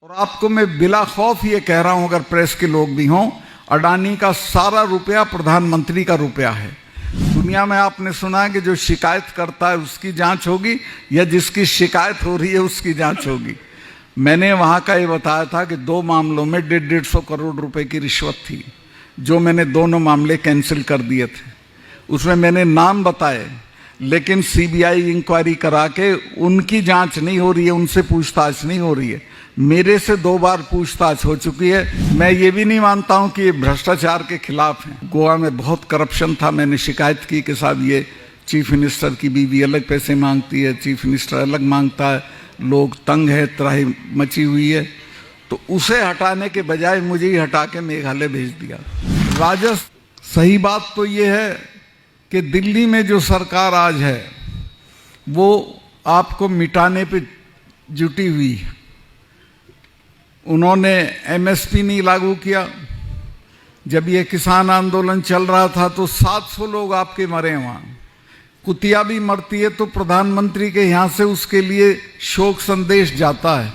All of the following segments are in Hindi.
और आपको मैं बिला खौफ ये कह रहा हूं, अगर प्रेस के लोग भी हों, अडानी का सारा रुपया प्रधानमंत्री का रुपया है। दुनिया में आपने सुना है कि जो शिकायत करता है उसकी जांच होगी या जिसकी शिकायत हो रही है उसकी जांच होगी। मैंने वहां का ये बताया था कि 2 मामलों में 150 करोड़ रुपए की रिश्वत थी, जो मैंने दोनों मामले कैंसिल कर दिए थे। उसमें मैंने नाम बताए, लेकिन सीबीआई इंक्वायरी करा के उनकी जांच नहीं हो रही है, उनसे पूछताछ नहीं हो रही है। मेरे से 2 बार पूछताछ हो चुकी है। मैं ये भी नहीं मानता हूं कि ये भ्रष्टाचार के खिलाफ हैं। गोवा में बहुत करप्शन था, मैंने शिकायत की कि साहब ये चीफ मिनिस्टर की बीवी अलग पैसे मांगती है, चीफ मिनिस्टर अलग मांगता है, लोग तंग है, त्राही मची हुई है। तो उसे हटाने के बजाय मुझे ही हटा के मेघालय भेज दिया। राजस्व, सही बात तो ये है कि दिल्ली में जो सरकार आज है वो आपको मिटाने पे जुटी हुई है। उन्होंने एमएसपी नहीं लागू किया। जब ये किसान आंदोलन चल रहा था तो 700 लोग आपके मरे वहां। कुतिया भी मरती है तो प्रधानमंत्री के यहां से उसके लिए शोक संदेश जाता है,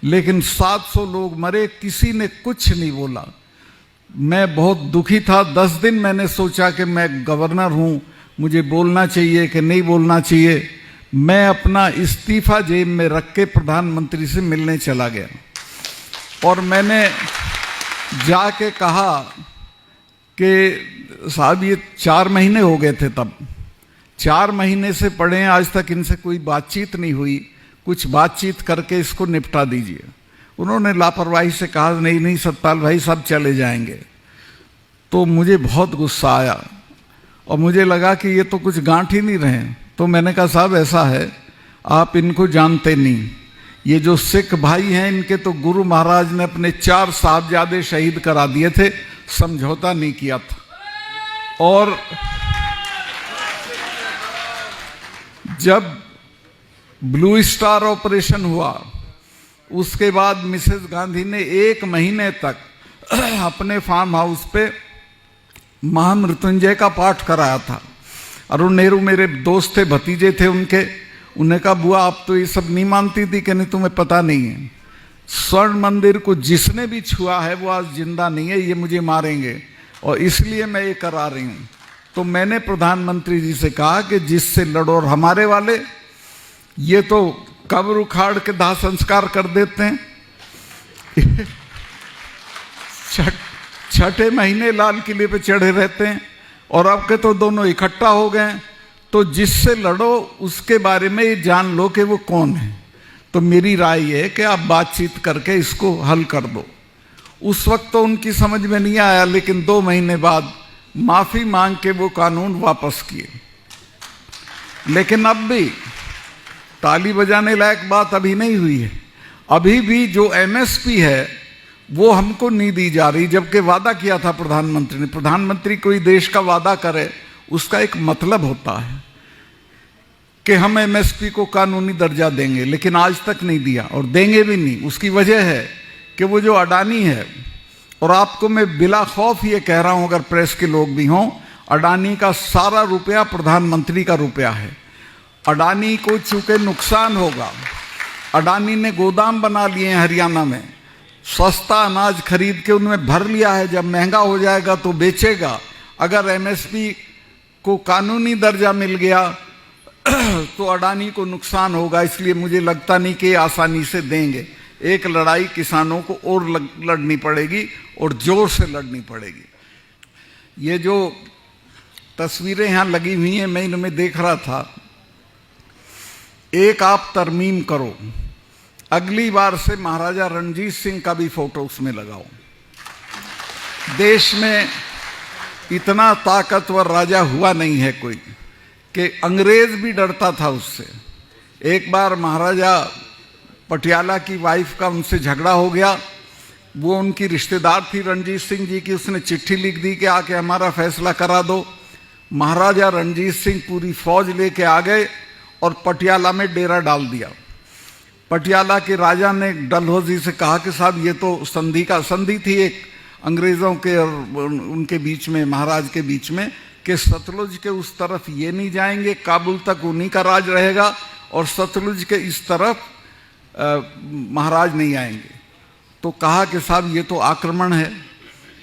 लेकिन 700 लोग मरे, किसी ने कुछ नहीं बोला। मैं बहुत दुखी था। 10 दिन मैंने सोचा कि मैं गवर्नर हूं, मुझे बोलना चाहिए कि नहीं बोलना चाहिए। मैं अपना इस्तीफा जेब में रख के प्रधानमंत्री से मिलने चला गया और मैंने जाके कहा कि साहब ये 4 महीने हो गए थे, तब 4 महीने से पड़े हैं, आज तक इनसे कोई बातचीत नहीं हुई, कुछ बातचीत करके इसको निपटा दीजिए। उन्होंने लापरवाही से कहा नहीं नहीं सतपाल भाई सब चले जाएंगे। तो मुझे बहुत गुस्सा आया और मुझे लगा कि ये तो कुछ गांठ ही नहीं रहे। तो मैंने कहा साहब ऐसा है, आप इनको जानते नहीं, ये जो सिख भाई हैं इनके तो गुरु महाराज ने अपने 4 साहबजादे शहीद करा दिए थे, समझौता नहीं किया था। और जब ब्लू स्टार ऑपरेशन हुआ उसके बाद मिसेस गांधी ने 1 महीने तक अपने फार्म हाउस पे महामृत्युंजय का पाठ कराया था। अरुण नेहरू मेरे दोस्त थे, भतीजे थे उनके। उन्हें कहा बुआ आप तो ये सब नहीं मानती थी, कि नहीं तुम्हें पता नहीं है, स्वर्ण मंदिर को जिसने भी छुआ है वो आज जिंदा नहीं है, ये मुझे मारेंगे और इसलिए मैं ये करा रही हूं। तो मैंने प्रधानमंत्री जी से कहा कि जिससे लड़ो, और हमारे वाले ये तो कब्र उखाड़ के दाह संस्कार कर देते हैं। छठे महीने लाल किले पे चढ़े रहते हैं और अब के तो दोनों इकट्ठा हो गए। तो जिससे लड़ो उसके बारे में ये जान लो कि वो कौन है। तो मेरी राय ये है कि आप बातचीत करके इसको हल कर दो। उस वक्त तो उनकी समझ में नहीं आया, लेकिन 2 महीने बाद माफी मांग के वो कानून वापस किए। लेकिन अब भी ताली बजाने लायक बात अभी नहीं हुई है। अभी भी जो एमएसपी है वो हमको नहीं दी जा रही, जबकि वादा किया था प्रधानमंत्री ने। प्रधानमंत्री कोई देश का वादा करे उसका एक मतलब होता है कि हम एमएसपी को कानूनी दर्जा देंगे, लेकिन आज तक नहीं दिया और देंगे भी नहीं। उसकी वजह है कि वो जो अडानी है, और आपको मैं बिला खौफ ये कह रहा हूं, अगर प्रेस के लोग भी हों, अडानी का सारा रुपया प्रधानमंत्री का रुपया है। अडानी को चूंकि नुकसान होगा, अडानी ने गोदाम बना लिए हैं हरियाणा में, सस्ता अनाज खरीद के उनमें भर लिया है, जब महंगा हो जाएगा तो बेचेगा। अगर एमएसपी को कानूनी दर्जा मिल गया तो अडानी को नुकसान होगा, इसलिए मुझे लगता नहीं कि आसानी से देंगे। एक लड़ाई किसानों को और लड़नी पड़ेगी और जोर से लड़नी पड़ेगी। ये जो तस्वीरें यहां लगी हुई हैं, मैं इनमें देख रहा था, एक आप तरमीम करो, अगली बार से महाराजा रणजीत सिंह का भी फोटो उसमें लगाओ। देश में इतना ताकतवर राजा हुआ नहीं है कोई कि अंग्रेज भी डरता था उससे। एक बार महाराजा पटियाला की वाइफ का उनसे झगड़ा हो गया। वो उनकी रिश्तेदार थी रणजीत सिंह जी की। उसने चिट्ठी लिख दी कि आके हमारा फैसला करा दो। महाराजा रणजीत सिंह पूरी फौज लेके आ गए और पटियाला में डेरा डाल दिया। पटियाला के राजा ने डलहौजी से कहा कि साहब ये तो संधि थी एक अंग्रेजों के और उनके बीच में, महाराज के बीच में, कि सतलुज के उस तरफ ये नहीं जाएंगे, काबुल तक उन्हीं का राज रहेगा, और सतलुज के इस तरफ महाराज नहीं आएंगे। तो कहा कि साहब ये तो आक्रमण है।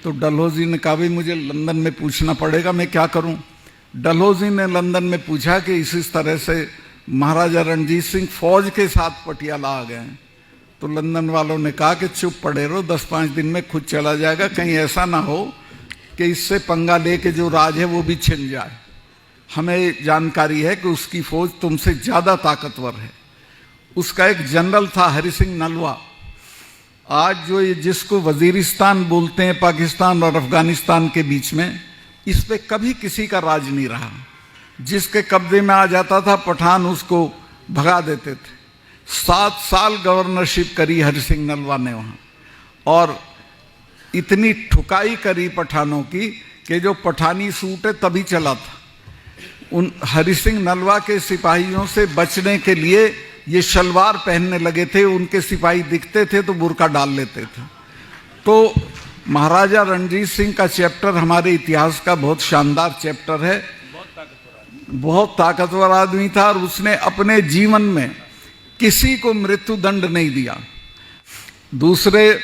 तो डलहौजी ने कहा भाई मुझे लंदन में पूछना पड़ेगा, मैं क्या करूं। डलहौजी ने लंदन में पूछा कि इस तरह से महाराजा रणजीत सिंह फौज के साथ पटियाला आ गए हैं। तो लंदन वालों ने कहा कि चुप पड़े रहो, 10-5 दिन में खुद चला जाएगा, कहीं ऐसा ना हो कि इससे पंगा लेके जो राज है वो भी छिन जाए। हमें जानकारी है कि उसकी फौज तुमसे ज्यादा ताकतवर है। उसका एक जनरल था हरि सिंह नलवा, आज जो ये जिसको वजीरिस्तान बोलते हैं पाकिस्तान और अफगानिस्तान के बीच में, इस पे कभी किसी का राज नहीं रहा। जिसके कब्जे में आ जाता था पठान उसको भगा देते थे। 7 साल गवर्नरशिप करी हरि सिंह नलवा ने वहां, और इतनी ठुकाई करी पठानों की कि जो पठानी सूट है तभी चला था। उन हरि सिंह नलवा के सिपाहियों से बचने के लिए ये शलवार पहनने लगे थे। उनके सिपाही दिखते थे तो बुर्का डाल लेते थे। तो महाराजा रणजीत सिंह का चैप्टर हमारे इतिहास का बहुत शानदार चैप्टर है। बहुत ताकतवर आदमी था और उसने अपने जीवन में किसी को मृत्यु दंड नहीं दिया। दूसरे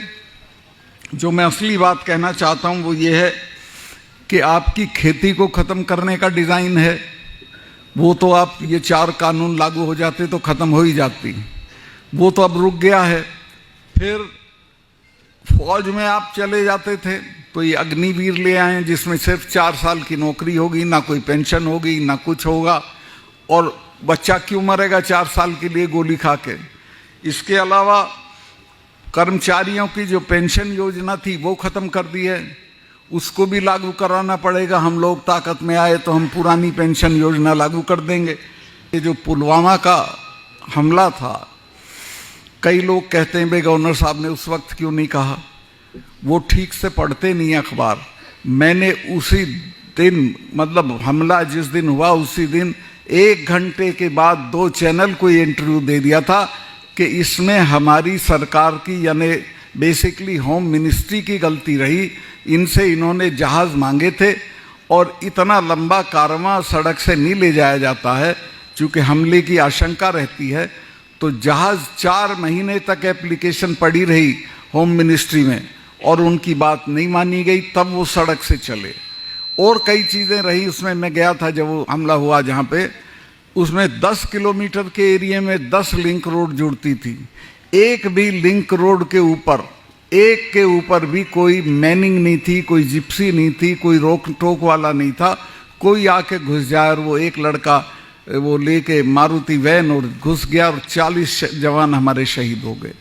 जो मैं असली बात कहना चाहता हूं वो ये है कि आपकी खेती को खत्म करने का डिजाइन है, वो तो आप ये 4 कानून लागू हो जाते तो खत्म हो ही जाती, वो तो अब रुक गया है। फिर फौज में आप चले जाते थे तो ये अग्निवीर ले आए जिसमें सिर्फ 4 साल की नौकरी होगी, ना कोई पेंशन होगी, ना कुछ होगा, और बच्चा क्यों मरेगा 4 साल के लिए गोली खा के। इसके अलावा कर्मचारियों की जो पेंशन योजना थी वो खत्म कर दी है, उसको भी लागू कराना पड़ेगा। हम लोग ताकत में आए तो हम पुरानी पेंशन योजना लागू कर देंगे। ये जो पुलवामा का हमला था, कई लोग कहते हैं भाई गवर्नर साहब ने उस वक्त क्यों नहीं कहा, वो ठीक से पढ़ते नहीं अखबार। मैंने उसी दिन, मतलब हमला जिस दिन हुआ उसी दिन 1 घंटे के बाद 2 चैनल को ये इंटरव्यू दे दिया था कि इसमें हमारी सरकार की यानी बेसिकली होम मिनिस्ट्री की गलती रही। इनसे इन्होंने जहाज मांगे थे और इतना लंबा कारवां सड़क से नहीं ले जाया जाता है, चूँकि हमले की आशंका रहती है। तो जहाज 4 महीने तक एप्लीकेशन पड़ी रही होम मिनिस्ट्री में और उनकी बात नहीं मानी गई, तब वो सड़क से चले। और कई चीज़ें रही उसमें। मैं गया था जब वो हमला हुआ जहाँ पे, उसमें 10 किलोमीटर के एरिया में 10 लिंक रोड जुड़ती थी। एक भी लिंक रोड के ऊपर, एक के ऊपर भी कोई मैनिंग नहीं थी, कोई जिप्सी नहीं थी, कोई रोक टोक वाला नहीं था। कोई आके घुस जाए और वो एक लड़का वो लेके मारुति वैन और घुस गया और 40 जवान हमारे शहीद हो गए।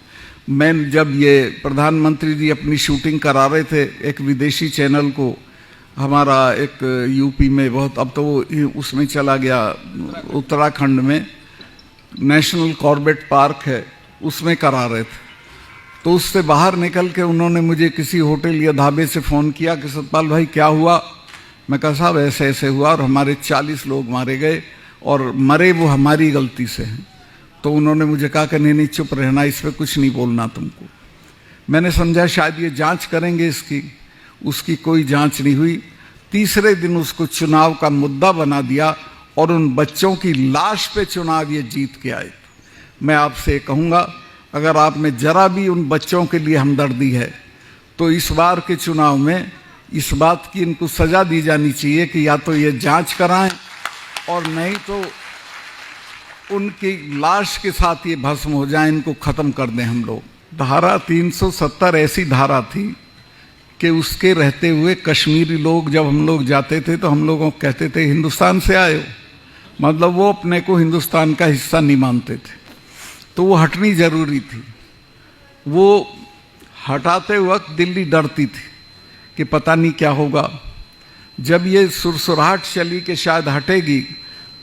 मैं जब ये प्रधानमंत्री जी अपनी शूटिंग करा रहे थे एक विदेशी चैनल को, हमारा एक यूपी में बहुत, अब तो वो उसमें चला गया उत्तराखंड में, नेशनल कॉर्बेट पार्क है, उसमें करा रहे थे। तो उससे बाहर निकल के उन्होंने मुझे किसी होटल या ढाबे से फ़ोन किया कि सतपाल भाई क्या हुआ। मैं कहा साहब ऐसे ऐसे हुआ और हमारे 40 लोग मारे गए और मरे वो हमारी गलती से हैं। तो उन्होंने मुझे कहा कि नहीं चुप रहना, इस पर कुछ नहीं बोलना तुमको। मैंने समझा शायद ये जांच करेंगे इसकी, उसकी कोई जांच नहीं हुई। तीसरे दिन उसको चुनाव का मुद्दा बना दिया और उन बच्चों की लाश पे चुनाव ये जीत के आए। मैं आपसे कहूँगा अगर आप में जरा भी उन बच्चों के लिए हमदर्दी है तो इस बार के चुनाव में इस बात की इनको सजा दी जानी चाहिए कि या तो ये जांच कराएं और नहीं तो उनकी लाश के साथ ये भस्म हो जाए, इनको खत्म कर दें हम लोग। धारा 370 ऐसी धारा थी कि उसके रहते हुए कश्मीरी लोग जब हम लोग जाते थे तो हम लोगों को कहते थे हिंदुस्तान से आए हो, मतलब वो अपने को हिंदुस्तान का हिस्सा नहीं मानते थे। तो वो हटनी जरूरी थी। वो हटाते वक्त दिल्ली डरती थी कि पता नहीं क्या होगा। जब ये सुरसुराहट चली कि शायद हटेगी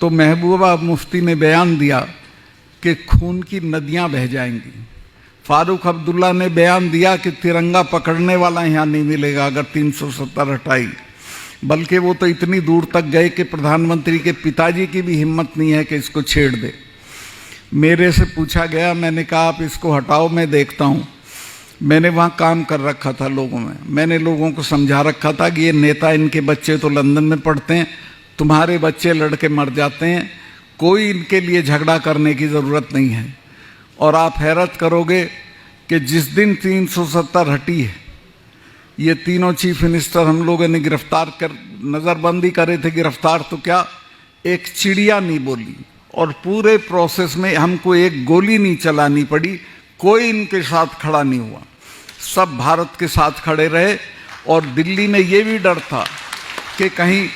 तो महबूबा मुफ्ती ने बयान दिया कि खून की नदियां बह जाएंगी। फारूक अब्दुल्ला ने बयान दिया कि तिरंगा पकड़ने वाला यहाँ नहीं मिलेगा अगर 370 हटाई। बल्कि वो तो इतनी दूर तक गए कि प्रधानमंत्री के पिताजी की भी हिम्मत नहीं है कि इसको छेड़ दे। मेरे से पूछा गया, मैंने कहा आप इसको हटाओ मैं देखता हूँ। मैंने वहाँ काम कर रखा था लोगों में, मैंने लोगों को समझा रखा था कि ये नेता, इनके बच्चे तो लंदन में पढ़ते हैं, तुम्हारे बच्चे लड़के मर जाते हैं, कोई इनके लिए झगड़ा करने की ज़रूरत नहीं है। और आप हैरत करोगे कि जिस दिन 370 हटी है, ये तीनों चीफ मिनिस्टर हम लोगों ने गिरफ्तार कर, नज़रबंदी करे थे गिरफ्तार, तो क्या एक चिड़िया नहीं बोली और पूरे प्रोसेस में हमको एक गोली नहीं चलानी पड़ी, कोई इनके साथ खड़ा नहीं हुआ, सब भारत के साथ खड़े रहे। और दिल्ली में ये भी डर था कि कहीं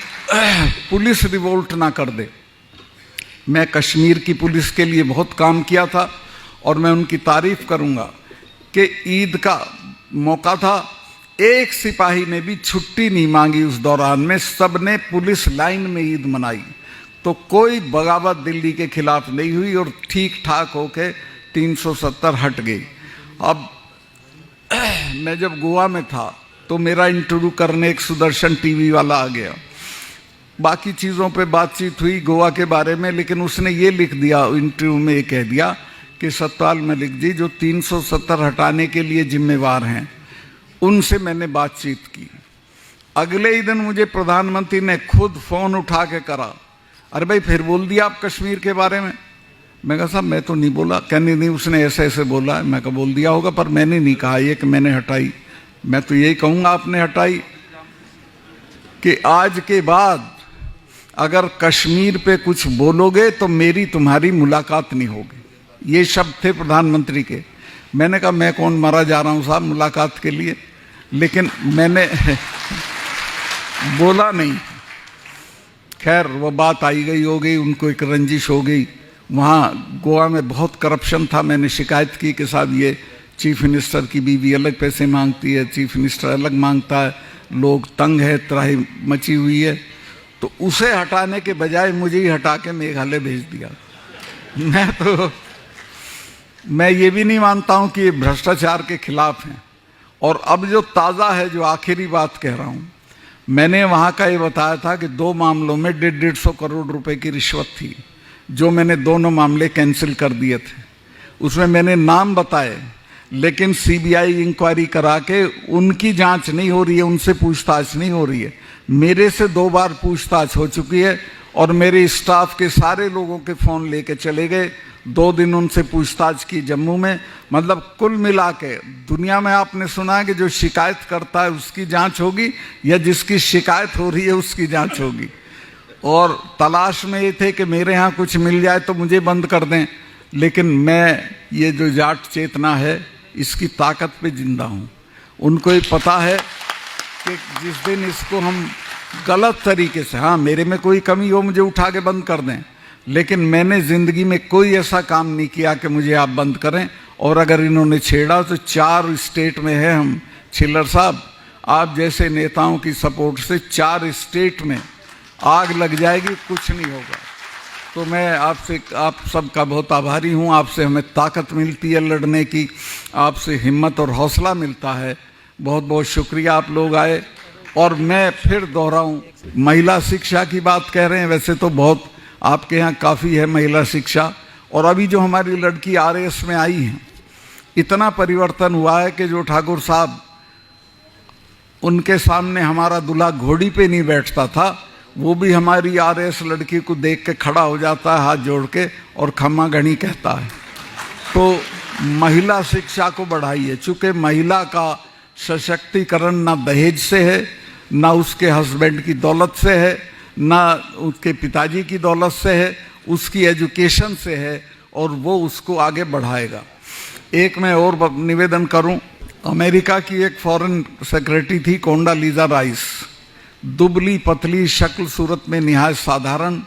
पुलिस रिवोल्ट ना कर दे। मैं कश्मीर की पुलिस के लिए बहुत काम किया था और मैं उनकी तारीफ करूंगा कि ईद का मौका था, एक सिपाही ने भी छुट्टी नहीं मांगी उस दौरान में, सब ने पुलिस लाइन में ईद मनाई। तो कोई बगावत दिल्ली के खिलाफ नहीं हुई और ठीक ठाक होके 370 हट गई। अब मैं जब गोवा में था तो मेरा इंटरव्यू करने एक सुदर्शन टीवी वाला आ गया, बाकी चीज़ों पे बातचीत हुई गोवा के बारे में, लेकिन उसने ये लिख दिया इंटरव्यू में, ये कह दिया कि सतपाल मलिक जी जो 370 हटाने के लिए जिम्मेवार हैं उनसे मैंने बातचीत की। अगले ही दिन मुझे प्रधानमंत्री ने खुद फ़ोन उठा के करा, अरे भाई फिर बोल दिया आप कश्मीर के बारे में। मैं कहा साहब मैं तो नहीं बोला। कहने नहीं उसने ऐसे ऐसे बोला है। मैं कहा बोल दिया होगा, पर मैंने नहीं कहा ये कि मैंने हटाई। मैं तो यही कहूँगा आपने हटाई कि आज के बाद अगर कश्मीर पे कुछ बोलोगे तो मेरी तुम्हारी मुलाकात नहीं होगी। ये शब्द थे प्रधानमंत्री के। मैंने कहा मैं कौन मरा जा रहा हूँ साहब मुलाकात के लिए, लेकिन मैंने बोला नहीं। खैर वो बात आई गई हो गई, उनको एक रंजिश हो गई। वहाँ गोवा में बहुत करप्शन था, मैंने शिकायत की कि साहब ये चीफ मिनिस्टर की बीवी अलग पैसे मांगती है, चीफ मिनिस्टर अलग मांगता है, लोग तंग है, त्राही मची हुई है। तो उसे हटाने के बजाय मुझे ही हटा के मेघालय भेज दिया। मैं ये भी नहीं मानता हूँ कि ये भ्रष्टाचार के खिलाफ हैं। और अब जो ताज़ा है, जो आखिरी बात कह रहा हूँ, मैंने वहाँ का ये बताया था कि 2 मामलों में 150 करोड़ रुपए की रिश्वत थी, जो मैंने दोनों मामले कैंसिल कर दिए थे। उसमें मैंने नाम बताए, लेकिन सीबीआई इंक्वायरी करा के उनकी जांच नहीं हो रही है, उनसे पूछताछ नहीं हो रही है। मेरे से 2 बार पूछताछ हो चुकी है और मेरे स्टाफ के सारे लोगों के फ़ोन लेके चले गए। 2 दिन उनसे पूछताछ की जम्मू में। मतलब कुल मिला के दुनिया में आपने सुना है कि जो शिकायत करता है उसकी जांच होगी या जिसकी शिकायत हो रही है उसकी जांच होगी। और तलाश में ये थे कि मेरे यहाँ कुछ मिल जाए तो मुझे बंद कर दें, लेकिन मैं ये जो जाट चेतना है इसकी ताकत पे जिंदा हूँ। उनको ये पता है कि जिस दिन इसको हम गलत तरीके से, हाँ मेरे में कोई कमी हो मुझे उठा के बंद कर दें, लेकिन मैंने ज़िंदगी में कोई ऐसा काम नहीं किया कि मुझे आप बंद करें। और अगर इन्होंने छेड़ा तो 4 स्टेट में है हम। छिल्लर साहब आप जैसे नेताओं की सपोर्ट से 4 स्टेट में आग लग जाएगी, कुछ नहीं होगा। तो मैं आपसे, आप सबका बहुत आभारी हूँ। आपसे हमें ताकत मिलती है लड़ने की, आपसे हिम्मत और हौसला मिलता है। बहुत बहुत शुक्रिया आप लोग आए। और मैं फिर दोहराऊँ, महिला शिक्षा की बात कह रहे हैं, वैसे तो बहुत आपके यहाँ काफ़ी है महिला शिक्षा। और अभी जो हमारी लड़की आरएएस में आई हैं, इतना परिवर्तन हुआ है कि जो ठाकुर साहब उनके सामने हमारा दूल्हा घोड़ी पे नहीं बैठता था, वो भी हमारी आरएएस लड़की को देख के खड़ा हो जाता है हाथ जोड़ के और खम्मा गणी कहता है। तो महिला शिक्षा को बढ़ाइए, चूँकि महिला का सशक्तिकरण ना दहेज से है, ना उसके हस्बैंड की दौलत से है, ना उसके पिताजी की दौलत से है, उसकी एजुकेशन से है, और वो उसको आगे बढ़ाएगा। एक मैं और निवेदन करूं, अमेरिका की एक फॉरेन सेक्रेटरी थी कोंडालीजा राइस, दुबली पतली शक्ल, सूरत में निहायत साधारण,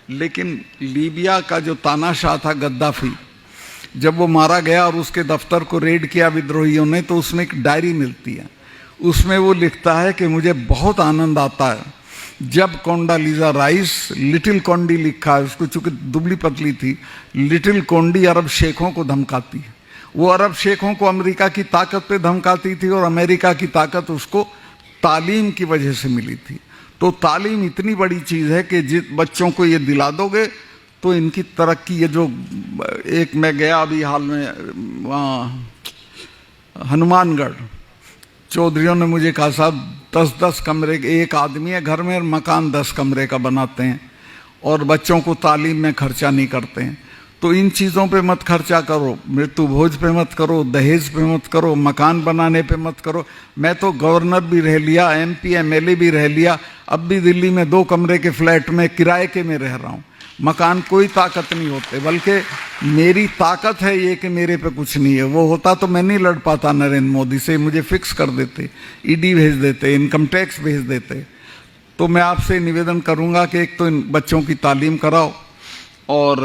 लेकिन लीबिया का जो तानाशाह था गद्दाफी, जब वो मारा गया और उसके दफ्तर को रेड किया विद्रोहियों ने, तो उसमें एक डायरी मिलती है। उसमें वो लिखता है कि मुझे बहुत आनंद आता है जब कोंडालीजा राइस, लिटिल कोंडी लिखा है उसको, चूँकि दुबली पतली थी, लिटिल कोंडी अरब शेखों को धमकाती है। वो अरब शेखों को अमेरिका की ताकत पे धमकाती थी और अमेरिका की ताकत उसको तालीम की वजह से मिली थी। तो तालीम इतनी बड़ी चीज़ है कि जिस बच्चों को ये दिला दोगे तो इनकी तरक्की, ये जो एक मैं गया अभी हाल में वहाँ हनुमानगढ़, चौधरियों ने मुझे कहा साहब 10-10 कमरे, एक आदमी है घर में, मकान 10 कमरे का बनाते हैं और बच्चों को तालीम में खर्चा नहीं करते हैं। तो इन चीज़ों पे मत खर्चा करो, मृत्यु भोज पे मत करो, दहेज पे मत करो, मकान बनाने पे मत करो। मैं तो गवर्नर भी रह लिया, MP MLA भी रह लिया, अब भी दिल्ली में 2 कमरे के फ्लैट में किराए के में रह रहा हूँ। मकान कोई ताकत नहीं होते, बल्कि मेरी ताकत है ये कि मेरे पे कुछ नहीं है। वो होता तो मैं नहीं लड़ पाता नरेंद्र मोदी से, मुझे फिक्स कर देते, ED भेज देते, इनकम टैक्स भेज देते। तो मैं आपसे निवेदन करूँगा कि एक तो इन बच्चों की तालीम कराओ और